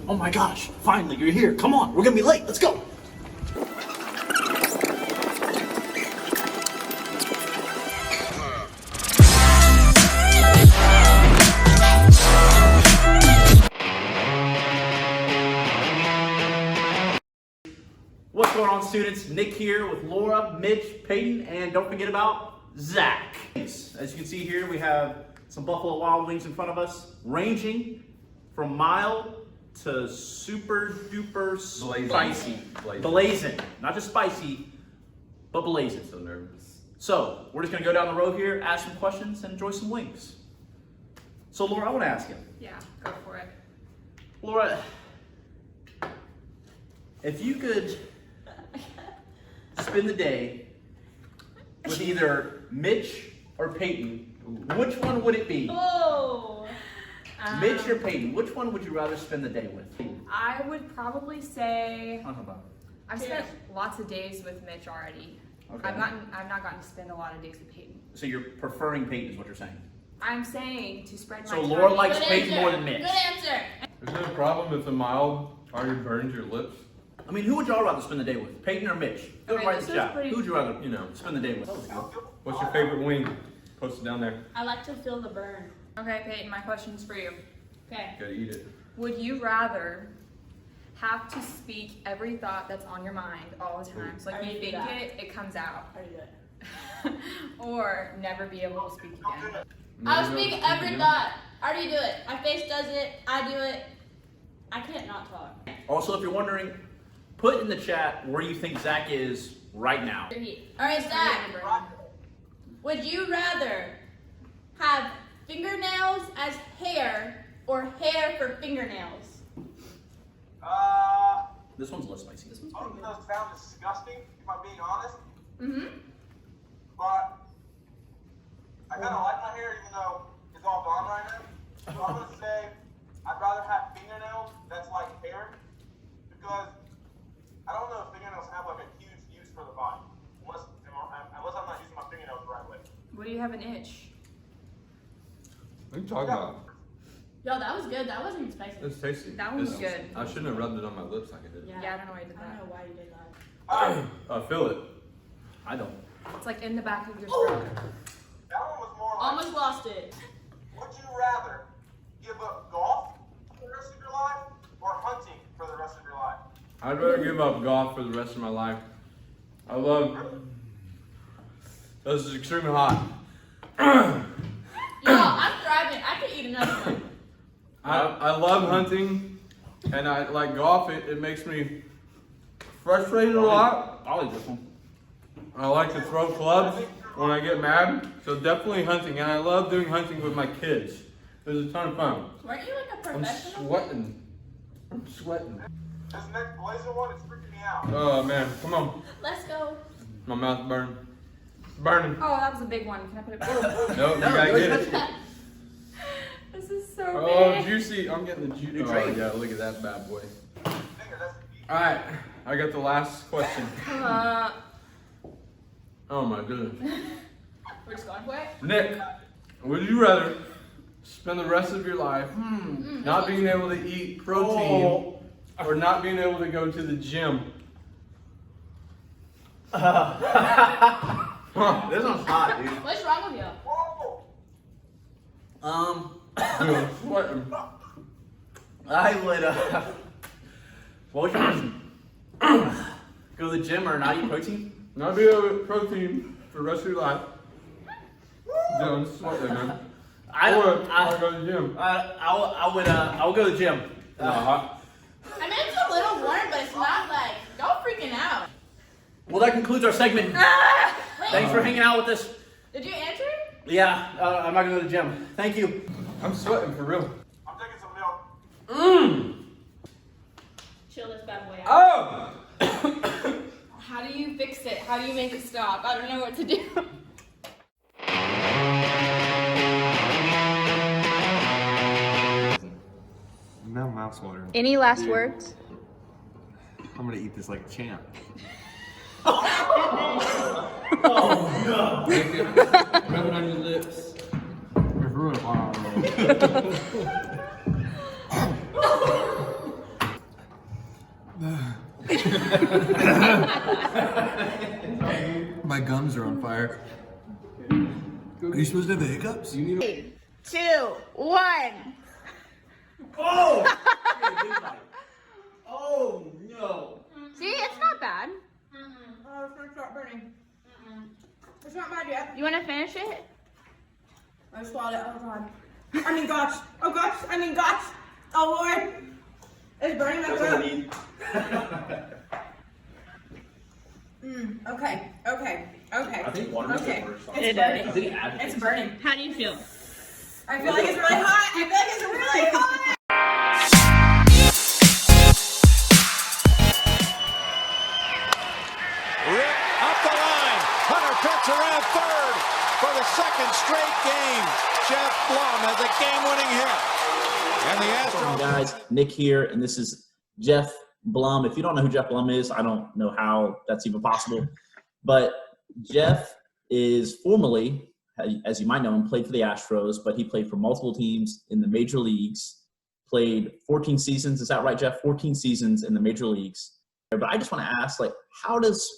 Oh my gosh, finally, you're here. Come on, we're gonna be late. Let's go. What's going on, students? Nick here with Laura, Mitch, Peyton, and don't forget about Zach. As you can see here, we have some Buffalo Wild Wings in front of us, ranging from mild to super duper spicy. Blazing. Not just spicy, but blazing. So nervous. So, we're just gonna go down the road here, ask some questions, and enjoy some wings. So, Laura, I wanna ask you. Yeah, go for it. Laura, if you could spend the day with either Mitch or Peyton, which one would it be? Oh! Mitch or Peyton, which one would you rather spend the day with? I would probably say Talk about I've spent lots of days with Mitch already. Okay. I've not gotten to spend a lot of days with Peyton. So you're preferring Peyton is what you're saying? I'm saying to spread my So time. Laura likes Good Peyton answer. more than Mitch. Good answer. Is it a problem if the mild already burns your lips? I mean, who would y'all rather spend the day with? Peyton or Mitch? Go Okay, right in this the is chat. pretty- Who would you rather, spend the day with? What's your favorite wing? Post it down there. I like to feel the burn. Okay, Peyton, my question's for you. Okay. Gotta eat it. Would you rather have to speak every thought that's on your mind all the time? So like I when you already think did that. it comes out. How do you do it? Or never be able to speak again. I'll speak every thought. I already do it. My face does it. I do it. I can't not talk. Also, if you're wondering, put in the chat where you think Zach is right now. Alright, Zach. Would you rather have fingernails as hair or hair for fingernails? This one's less spicy. This one's Both of those sound disgusting, if I'm being honest. Mm-hmm. But I kind of like my hair, even though it's all gone right now. So I'm gonna say I'd rather have fingernails that's like hair, because I don't know if fingernails have like a huge use for the body, unless I'm not using my fingernails the right way. What do you have an itch? What are you talking about? Yo, that was good. That wasn't even spicy. It's tasty. That one was It's- good. I shouldn't have rubbed it on my lips like I did. Yeah, I don't know why you did I don't that. know why you did that. Feel it. I don't. It's like in the back of your throat. That one was more like, Almost lost it. would you rather give up golf for the rest of your life or hunting for the rest of your life? I'd rather give up golf for the rest of my life. I love. This is extremely hot. Yo, I'm thriving. I could eat another one. I love hunting, and I like golf. It makes me frustrated a lot. I'll eat this one. I like to throw clubs when I get mad, so definitely hunting. And I love doing hunting with my kids. It was a ton of fun. Weren't you like a I'm professional? sweating. I'm sweating. This next blazer one is freaking me out. Oh man, come on. Let's go. My mouth's burning. It's burning. Oh, that was a big one. Can I put it back? No, you gotta get it. This is so Oh, big. juicy. I'm getting the juice. You're Oh great. yeah, look at that bad boy. Finger, that's Alright, I got the last question. Oh my goodness. We're just going for it. Nick, would you rather spend the rest of your life not being able to eat protein or not being able to go to the gym? This one's hot, dude. What's wrong with you? whoa! Dude, I'm sweating. I would, what was your question? Go to the gym or not eat protein? Not be able to eat protein for the rest of your life. Dude, I'm sweating, man. I Or don't, I'll go to the gym. I'll go to the gym. I mean, it's a little warm, but it's not like, don't freaking out. Well, that concludes our segment. Wait, Thanks for hanging out with us. did you answer? Yeah, I'm not gonna go to the gym. Thank you. I'm sweating for real. I'm taking some milk. Chill this bad boy out. Oh! How do you fix it? How do you make it stop? I don't know what to do. Now mouth's watering. Any last words? I'm gonna eat this like a champ. Rub it on your lips. You're ruining my My gums are on fire. Are you supposed to have the hiccups? 3, 2, 1. Oh! Oh no! See, it's not bad. Oh, it's gonna start burning. It's not bad yet. You want to finish it? I swallowed it. Oh god. I mean gosh. Oh gosh. I mean gosh. Oh Lord. It's burning my throat. Okay. Okay. Okay. I think watermelon Okay. first. It's burning. It's burning. How do you feel? I feel like it's really hot. I feel like it's really hot. Rick up the line. Hunter picks around third for the second straight game. Geoff Blum has a game-winning hit. And the Astros. Hey guys, Nick here, and this is Geoff Blum. If you don't know who Geoff Blum is, I don't know how that's even possible. But Geoff is formerly, as you might know him, played for the Astros, but he played for multiple teams in the major leagues. Played 14 seasons. Is that right, Geoff? 14 seasons in the major leagues. But I just want to ask, like, how does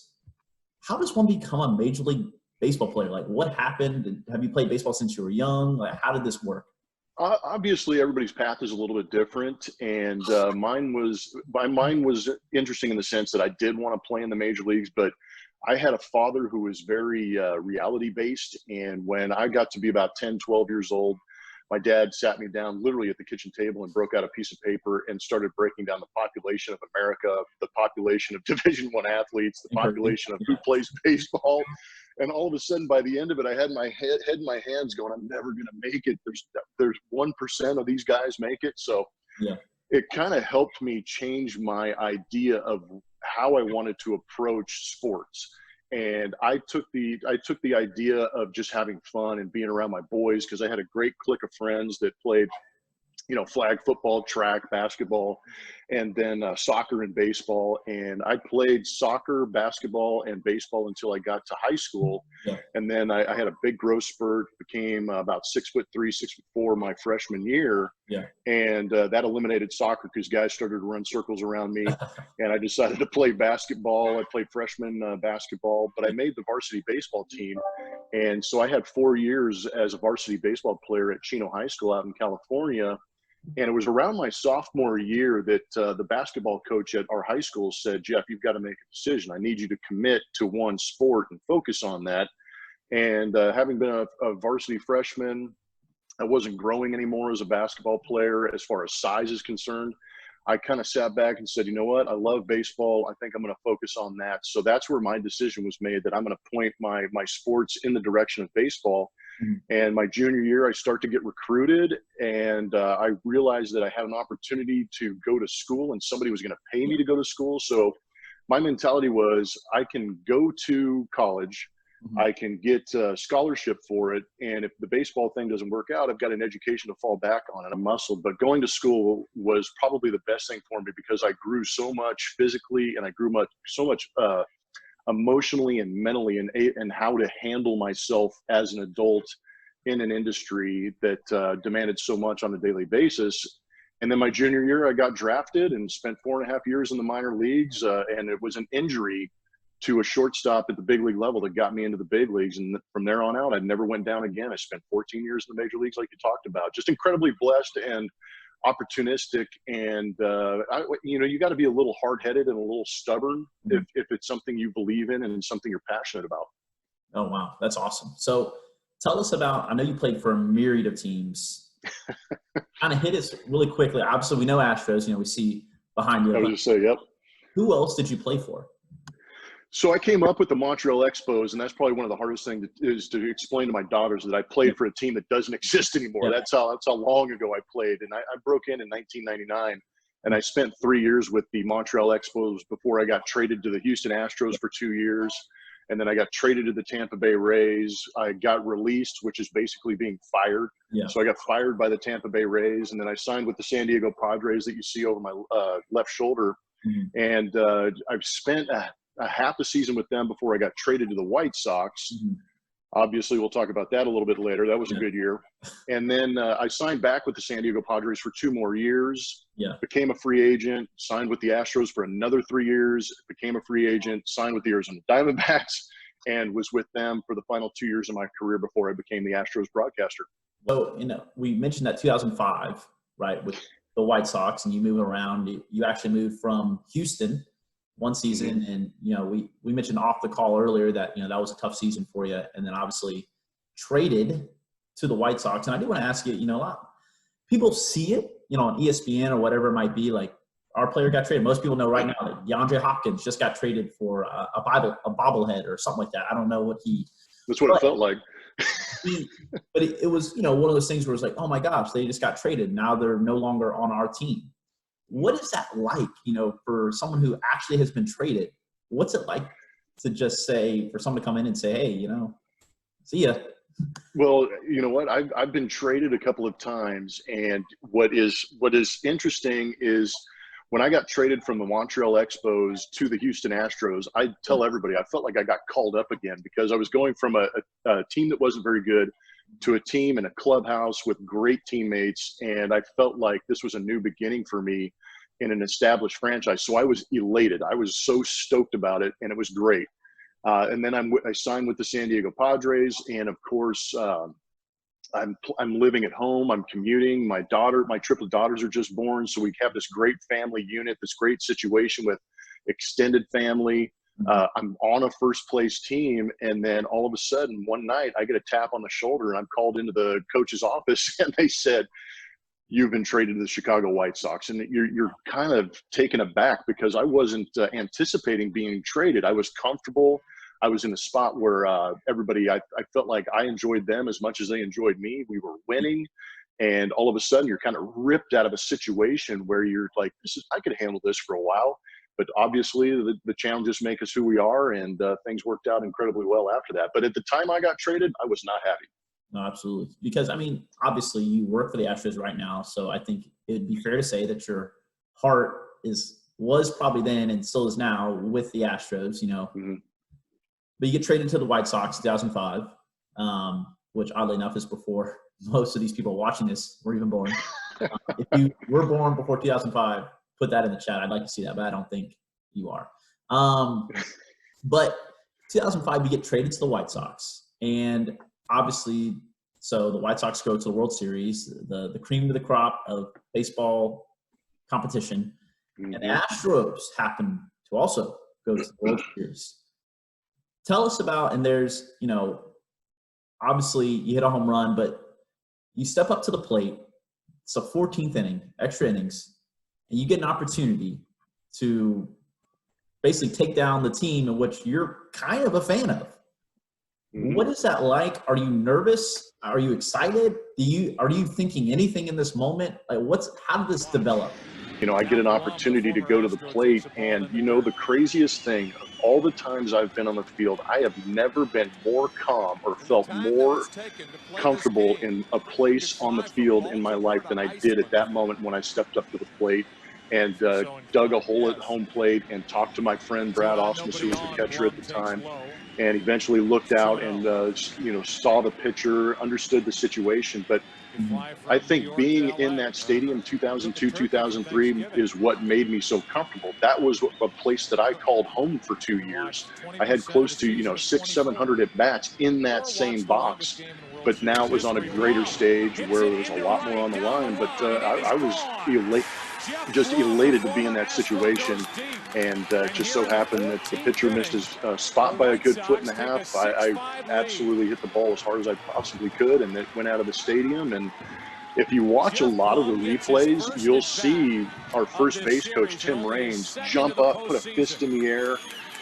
one become a Major League Baseball player? Like, what happened? Have you played baseball since you were young? Like, how did this work? Obviously, everybody's path is a little bit different, and mine was interesting in the sense that I did want to play in the major leagues, but I had a father who was very reality-based, and when I got to be about 10, 12 years old, my dad sat me down literally at the kitchen table and broke out a piece of paper and started breaking down the population of America, the population of Division I athletes, the population of who plays baseball. And all of a sudden, by the end of it, I had my head in my hands going, I'm never going to make it. There's 1% of these guys make it. So Yeah. it kind of helped me change my idea of how I wanted to approach sports. And I took the idea of just having fun and being around my boys, because I had a great clique of friends that played, flag football, track, basketball, and then soccer and baseball. And I played soccer, basketball, and baseball until I got to high school. Yeah. And then I had a big growth spurt, became about 6'3", 6'4" my freshman year. Yeah. And that eliminated soccer because guys started to run circles around me. And I decided to play basketball. I played freshman basketball, but I made the varsity baseball team. And so I had 4 years as a varsity baseball player at Chino High School out in California. And it was around my sophomore year that the basketball coach at our high school said, Geoff, you've got to make a decision. I need you to commit to one sport and focus on that. And having been a varsity freshman, I wasn't growing anymore as a basketball player as far as size is concerned. I kind of sat back and said, you know what? I love baseball. I think I'm going to focus on that. So that's where my decision was made, that I'm going to point my sports in the direction of baseball. And my junior year, I start to get recruited, and I realized that I had an opportunity to go to school, and somebody was going to pay me to go to school. So my mentality was, I can go to college, I can get a scholarship for it, and if the baseball thing doesn't work out, I've got an education to fall back on and a muscle. But going to school was probably the best thing for me, because I grew so much physically, and I grew so much emotionally and mentally, and how to handle myself as an adult in an industry that demanded so much on a daily basis. And then my junior year, I got drafted and spent 4.5 years in the minor leagues. And it was an injury to a shortstop at the big league level that got me into the big leagues. And from there on out, I never went down again. I spent 14 years in the major leagues, like you talked about. Just incredibly blessed and opportunistic, and you got to be a little hard-headed and a little stubborn if it's something you believe in and something you're passionate about. Oh, wow. That's awesome. So tell us about, I know you played for a myriad of teams. Kind of hit us really quickly. Obviously, we know Astros, we see behind you. I was just say, yep. Who else did you play for? So I came up with the Montreal Expos, and that's probably one of the hardest things is to explain to my daughters that I played for a team that doesn't exist anymore. Yeah. That's how long ago I played. And I broke in 1999, and I spent 3 years with the Montreal Expos before I got traded to the Houston Astros for 2 years. And then I got traded to the Tampa Bay Rays. I got released, which is basically being fired. Yeah. So I got fired by the Tampa Bay Rays, and then I signed with the San Diego Padres that you see over my left shoulder. And I've spent a half a season with them before I got traded to the White Sox. Obviously, we'll talk about that a little bit later. That was a good year. And then I signed back with the San Diego Padres for 2 more years. Yeah. Became a free agent, signed with the Astros for another 3 years, became a free agent, signed with the Arizona Diamondbacks, and was with them for the final 2 years of my career before I became the Astros broadcaster. So, we mentioned that 2005, right, with the White Sox, and you move around. You actually moved from Houston one season, and we mentioned off the call earlier that that was a tough season for you, and then obviously traded to the White Sox. And I do want to ask you, a lot people see it, on ESPN or whatever it might be, like our player got traded. Most people know right now that DeAndre Hopkins just got traded for a bobblehead or something like that. I don't know what That's what it felt like. But it was, one of those things where it's like, oh my gosh, they just got traded. Now they're no longer on our team. What is that like, for someone who actually has been traded? What's it like to just say, for someone to come in and say, hey, see ya? Well, you know what? I've been traded a couple of times, and what is interesting is when I got traded from the Montreal Expos to the Houston Astros, I tell everybody I felt like I got called up again, because I was going from a team that wasn't very good to a team in a clubhouse with great teammates, and I felt like this was a new beginning for me in an established franchise. So I was elated. I was so stoked about it, and it was great. And then I signed with the San Diego Padres, and of course, I'm living at home. I'm commuting. My triplet daughters are just born, so we have this great family unit, this great situation with extended family. I'm on a first place team, and then all of a sudden one night I get a tap on the shoulder, and I'm called into the coach's office, and they said, "You've been traded to the Chicago White Sox." And you're kind of taken aback, because I wasn't anticipating being traded. I was comfortable. I was in a spot where everybody, I felt like I enjoyed them as much as they enjoyed me. We were winning. And all of a sudden you're kind of ripped out of a situation where you're like, I could handle this for a while. But obviously the challenges make us who we are, and things worked out incredibly well after that. But at the time I got traded, I was not happy. No, absolutely. Because, obviously you work for the Astros right now, so I think it'd be fair to say that your heart was probably then and still is now with the Astros, Mm-hmm. But you get traded to the White Sox in 2005, which oddly enough is before most of these people watching this were even born. If you were born before 2005, put that in the chat. I'd like to see that, but I don't think you are. But 2005, you get traded to the White Sox, and obviously, so the White Sox go to the World Series, the cream of the crop of baseball competition. Mm-hmm. And the Astros happen to also go to the World Series. Tell us about, and there's, obviously you hit a home run, but you step up to the plate. It's a 14th inning, extra innings, and you get an opportunity to basically take down the team in which you're kind of a fan of. Mm-hmm. What is that like? Are you nervous? Are you excited? Are you thinking anything in this moment? Like, how did this develop? I get an opportunity to go to the plate, and the craziest thing, of all the times I've been on the field, I have never been more calm or felt more comfortable in a place on the field in my life than I did at that moment when I stepped up to the plate and dug a hole at home plate and talked to my friend Brad Ausmus, who was the catcher at the time, and eventually looked out and saw the pitcher, understood the situation. But I think being in that stadium 2002, 2003 is what made me so comfortable. That was a place that I called home for 2 years. I had close to 600-700 at bats in that same box, but now it was on a greater stage where there was a lot more on the line. But I was elated to be in that situation, and just so happened that the pitcher missed his spot by a good 1.5 feet. I absolutely hit the ball as hard as I possibly could, and it went out of the stadium. And if you watch a lot of the replays, you'll see our first base coach, Tim Raines, jump up, put a fist in the air.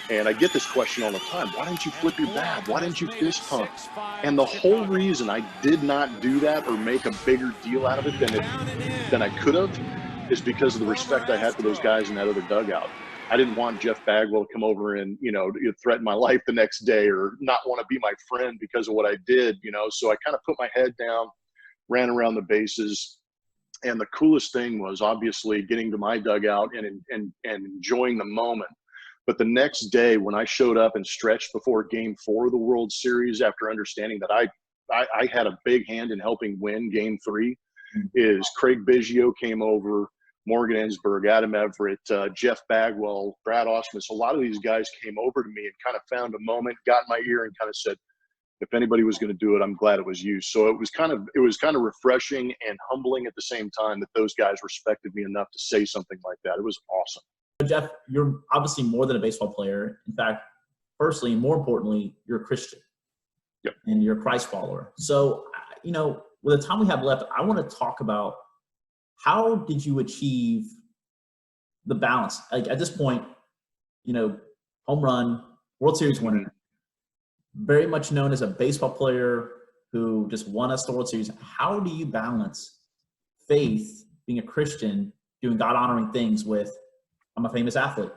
And I get this question all the time: why didn't you flip your bat? Why didn't you fist pump? And the whole reason I did not do that or make a bigger deal out of it than I could have is because of the respect I had for those guys in that other dugout. I didn't want Jeff Bagwell to come over and, threaten my life the next day or not want to be my friend because of what I did, So I kind of put my head down, ran around the bases. And the coolest thing was obviously getting to my dugout and enjoying the moment. But the next day when I showed up and stretched before Game 4 of the World Series, after understanding that I had a big hand in helping win Game 3, is Craig Biggio came over, Morgan Ensberg, Adam Everett, Jeff Bagwell, Brad Osmus. A lot of these guys came over to me and kind of found a moment, got in my ear, and kind of said, if anybody was going to do it, I'm glad it was you. So it was kind of refreshing and humbling at the same time that those guys respected me enough to say something like that. It was awesome. Geoff, you're obviously more than a baseball player. In fact, firstly, and more importantly, you're a Christian. Yep. And you're a Christ follower. So, with the time we have left, I want to talk about how did you achieve the balance? Like at this point, home run, World Series winner, very much known as a baseball player who just won us the World Series. How do you balance faith, being a Christian, doing God-honoring things with, I'm a famous athlete?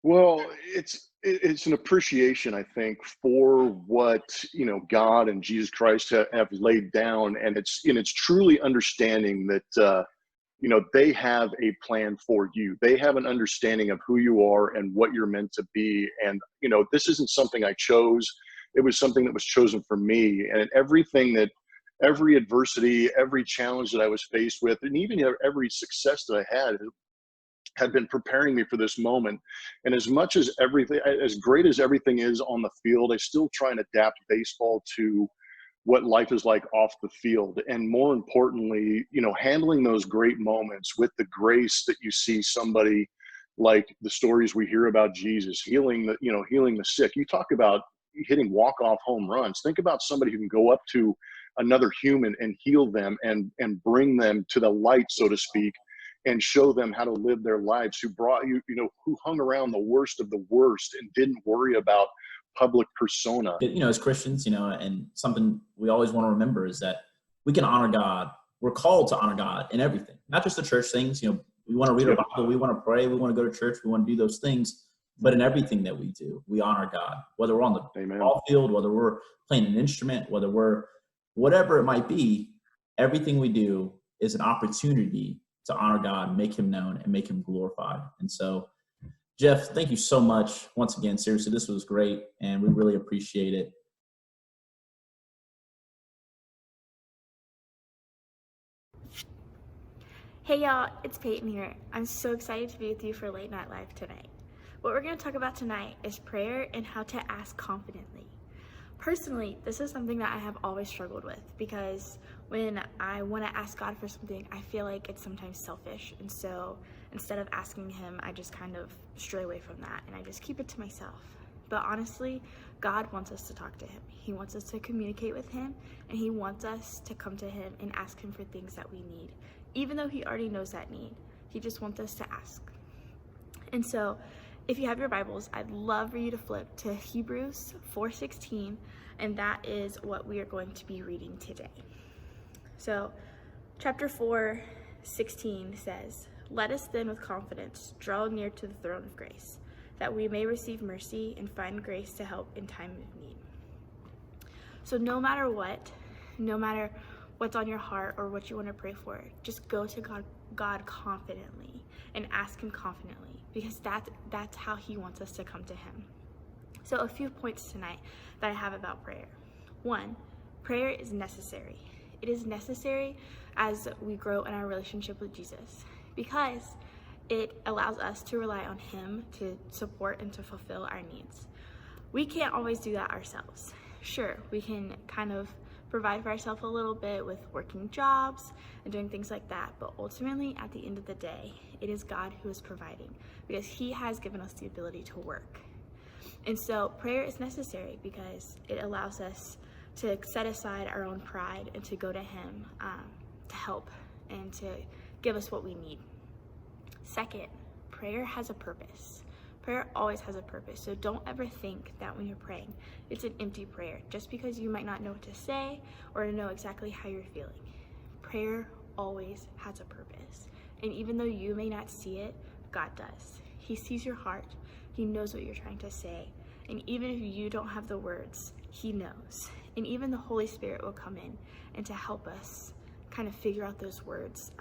Well, it's an appreciation, I think, for what God and Jesus Christ have laid down, and it's truly understanding that they have a plan for you. They have an understanding of who you are and what you're meant to be. And this isn't something I chose; it was something that was chosen for me. And every adversity, every challenge that I was faced with, and even every success that I had been preparing me for this moment. And as much as as great as everything is on the field, I still try and adapt baseball to what life is like off the field. And more importantly, handling those great moments with the grace that you see somebody like the stories we hear about Jesus healing the sick. You talk about hitting walk-off home runs. Think about somebody who can go up to another human and heal them and bring them to the light, so to speak, and show them how to live their lives, who brought who hung around the worst of the worst and didn't worry about public persona. As Christians, and something we always want to remember is that we can honor God. We're called to honor God in everything, not just the church things. We want to read our Bible, we want to pray, we want to go to church, we want to do those things. But in everything that we do, we honor God, whether we're on the ball field, whether we're playing an instrument, whatever it might be, everything we do is an opportunity to honor God, make him known, and make him glorified. And so, Geoff, thank you so much. Once again, seriously, this was great, and we really appreciate it. Hey y'all, it's Peyton here. I'm so excited to be with you for Late Night Live tonight. What we're going to talk about tonight is prayer and how to ask confidently. Personally, this is something that I have always struggled with, because when I want to ask God for something, I feel like it's sometimes selfish. And so instead of asking him, I just kind of stray away from that and I just keep it to myself. But honestly, God wants us to talk to him. He wants us to communicate with him, and he wants us to come to him and ask him for things that we need. Even though he already knows that need, he just wants us to ask. And so if you have your Bibles, I'd love for you to flip to Hebrews 4:16, and that is what we are going to be reading today. So chapter 4:16 says, "Let us then with confidence draw near to the throne of grace, that we may receive mercy and find grace to help in time of need." So no matter what's on your heart or what you want to pray for, just go to God confidently and ask him confidently, because that's how he wants us to come to him. So a few points tonight that I have about prayer. 1, prayer is necessary. It is necessary as we grow in our relationship with Jesus, because it allows us to rely on him to support and to fulfill our needs. We can't always do that ourselves. Sure, we can kind of provide for ourselves a little bit with working jobs and doing things like that, but ultimately at the end of the day, it is God who is providing, because he has given us the ability to work. And so prayer is necessary because it allows us to set aside our own pride and to go to him to help and to give us what we need. 2nd, prayer has a purpose. Prayer always has a purpose, so don't ever think that when you're praying, it's an empty prayer, just because you might not know what to say or to know exactly how you're feeling. Prayer always has a purpose, and even though you may not see it, God does. He sees your heart, he knows what you're trying to say, and even if you don't have the words, he knows. And even the Holy Spirit will come in and to help us kind of figure out those words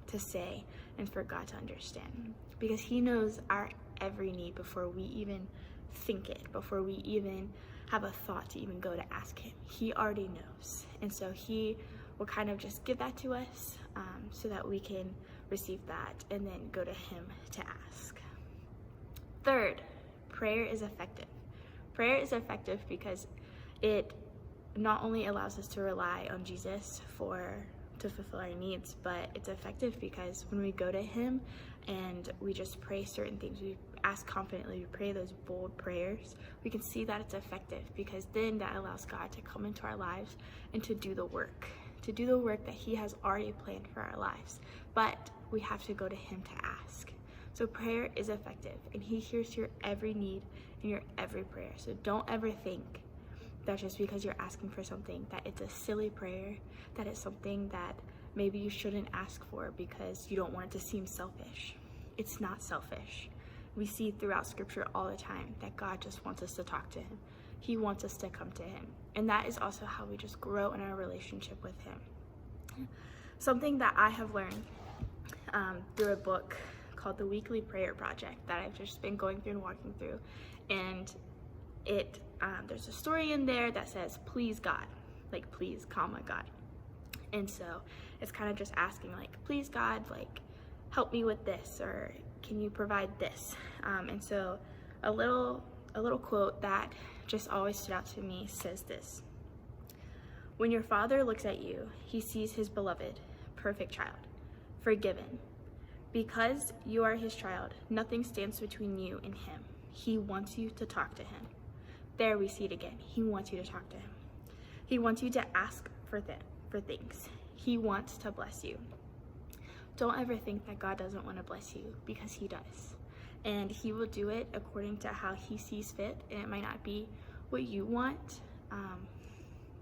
to say and for God to understand, because he knows our every need before we even think it, before we even have a thought to even go to ask him. He already knows. And so he will kind of just give that to us so that we can receive that and then go to him to ask. Third, prayer is effective. Prayer is effective because it not only allows us to rely on Jesus to fulfill our needs, but it's effective because when we go to him and we just pray certain things, we ask confidently, we pray those bold prayers, we can see that it's effective, because then that allows God to come into our lives and to do the work that he has already planned for our lives. But we have to go to him to ask. So prayer is effective, and he hears your every need and your every prayer. So don't ever think that just because you're asking for something that it's a silly prayer, that it's something that maybe you shouldn't ask for because you don't want it to seem selfish. It's not selfish. We see throughout scripture all the time that God just wants us to talk to him. He wants us to come to him. And that is also how we just grow in our relationship with him. Something that I have learned through a book called The Weekly Prayer Project that I've just been going through and walking through. And there's a story in there that says, please God, like please, comma, God. And so it's kind of just asking like, please God, like help me with this, or can you provide this? And so a little quote that just always stood out to me says this: when your Father looks at you, he sees his beloved, perfect child, forgiven. Because you are his child, nothing stands between you and him. He wants you to talk to him. There we see it again. He wants you to talk to him. He wants you to ask for things. He wants to bless you. Don't ever think that God doesn't want to bless you, because he does. And he will do it according to how he sees fit. And it might not be what you want,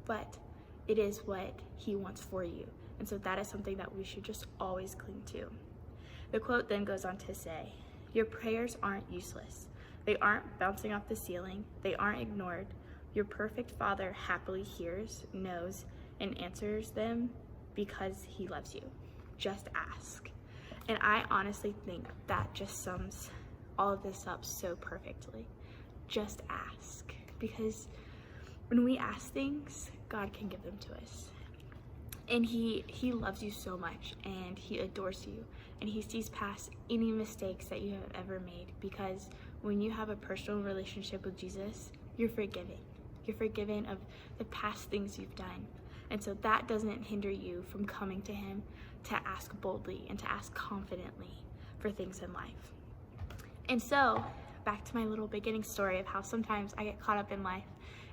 but it is what he wants for you. And so that is something that we should just always cling to. The quote then goes on to say, your prayers aren't useless. They aren't bouncing off the ceiling. They aren't ignored. Your perfect Father happily hears, knows, and answers them because he loves you. Just ask. And I honestly think that just sums all of this up so perfectly. Just ask. Because when we ask things, God can give them to us. And he loves you so much, and he adores you, and he sees past any mistakes that you have ever made, because when you have a personal relationship with Jesus, you're forgiven. You're forgiven of the past things you've done. And so that doesn't hinder you from coming to him to ask boldly and to ask confidently for things in life. And so back to my little beginning story of how sometimes I get caught up in life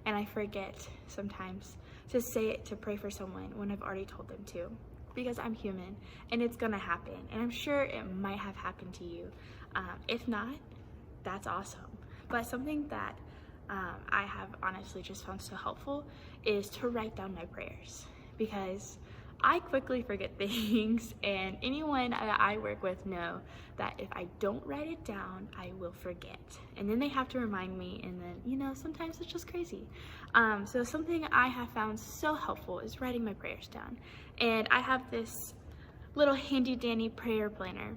and I forget sometimes to say it, to pray for someone when I've already told them to, because I'm human and it's gonna happen. And I'm sure it might have happened to you. If not, that's awesome. But something that I have honestly just found so helpful is to write down my prayers, because I quickly forget things, and anyone that I work with know that if I don't write it down, I will forget. And then they have to remind me, and then, sometimes it's just crazy. So something I have found so helpful is writing my prayers down. And I have this little handy dandy prayer planner.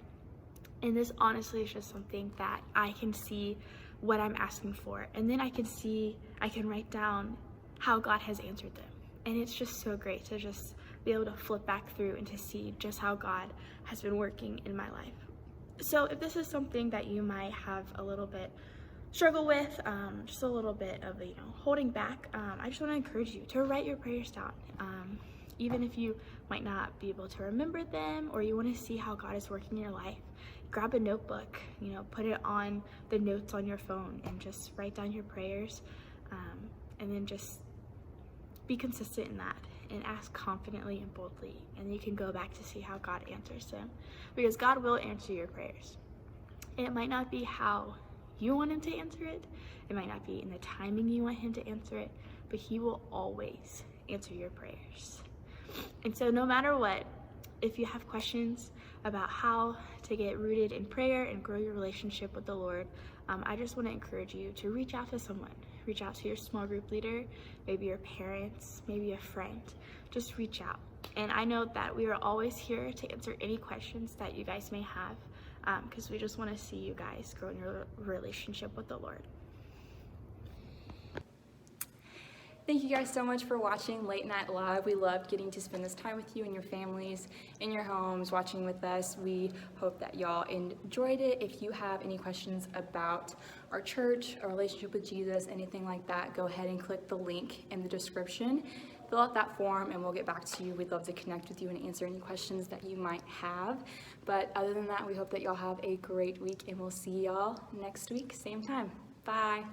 And this honestly is just something that I can see what I'm asking for. And then I can write down how God has answered them. And it's just so great to just be able to flip back through and to see just how God has been working in my life. So if this is something that you might have a little bit struggle with, just a little bit of holding back, I just want to encourage you to write your prayers down. Even if you might not be able to remember them, or you want to see how God is working in your life, grab a notebook, put it on the notes on your phone and just write down your prayers, and then just be consistent in that and ask confidently and boldly, and you can go back to see how God answers them, because God will answer your prayers. And it might not be how you want him to answer it, it might not be in the timing you want him to answer it, but he will always answer your prayers. And so no matter what, if you have questions about how to get rooted in prayer and grow your relationship with the Lord, I just want to encourage you to reach out to someone. Reach out to your small group leader, maybe your parents, maybe a friend. Just reach out. And I know that we are always here to answer any questions that you guys may have. because we just want to see you guys grow in your relationship with the Lord. Thank you guys so much for watching Late Night Live. We loved getting to spend this time with you and your families, in your homes, watching with us. We hope that y'all enjoyed it. If you have any questions about our church, our relationship with Jesus, anything like that, go ahead and click the link in the description. Fill out that form and we'll get back to you. We'd love to connect with you and answer any questions that you might have. But other than that, we hope that y'all have a great week and we'll see y'all next week, same time. Bye.